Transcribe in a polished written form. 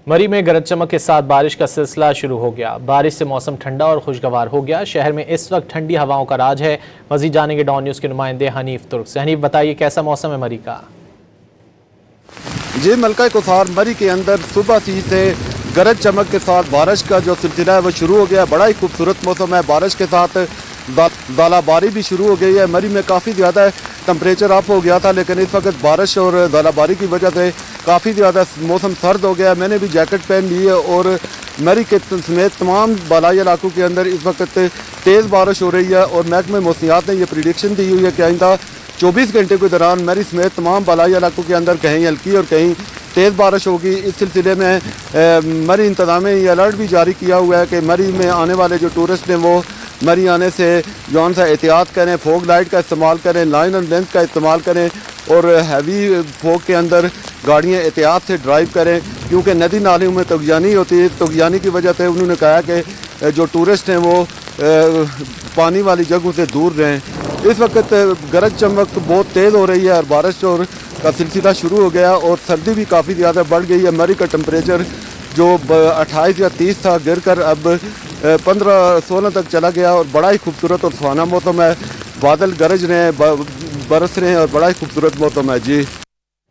मरी में गरज चमक के साथ बारिश का सिलसिला शुरू हो गया। बारिश से मौसम ठंडा और खुशगवार हो गया। शहर में इस वक्त ठंडी हवाओं का राज है। मजीद जानेंगे डॉन न्यूज़ के नुमाइंदे हनीफ तुर्क से। हनीफ, बताइए कैसा मौसम है मरी का? जी, मलका कुफार मरी के अंदर सुबह से गरज चमक के साथ बारिश का जो सिलसिला है वो शुरू हो गया। बड़ा ही खूबसूरत मौसम है। बारिश के साथ ज़ालाबारी भी शुरू हो गई है। मरी में काफ़ी ज़्यादा टेम्परेचर अप हो गया था, लेकिन इस वक्त बारिश और ज़ालाबारी की वजह से काफ़ी ज़्यादा मौसम सर्द हो गया। मैंने भी जैकेट पहन ली है और मरी के समेत तमाम बालाई इलाकों के अंदर इस वक्त तेज़ बारिश हो रही है। और महकमे मौसमियात ने यह प्रिडिक्शन दी हुई है कि आइंदा 24 घंटे के दौरान मरी समेत तमाम बालाई इलाकों के अंदर कहीं हल्की और कहीं तेज़ बारिश होगी। इस सिलसिले में मरी इंतज़ामिया ये अलर्ट भी जारी किया हुआ है कि मरी में आने वाले जो टूरिस्ट हैं वो मरी आने से जौन सा एहतियात करें, फोग लाइट का इस्तेमाल करें, लाइन और लेंथ का इस्तेमाल करें और हैवी फोग के अंदर गाड़ियाँ एहतियात से ड्राइव करें, क्योंकि नदी नालियों में तुगयानी होती है। तुगयानी की वजह से उन्होंने कहा कि जो टूरिस्ट हैं वो पानी वाली जगहों से दूर रहें। इस वक्त गरज चमक बहुत तेज़ हो रही है और बारिश और का सिलसिला शुरू हो गया और सर्दी भी काफ़ी ज़्यादा बढ़ गई है। मरी का टेम्परेचर जो 28 या 30 था गिर कर अब 15-16 तक चला गया और बड़ा ही खूबसूरत और सुहाना मौसम है। बादल गरज रहे हैं, बरस रहे हैं और बड़ा ही खूबसूरत मौसम है। जी।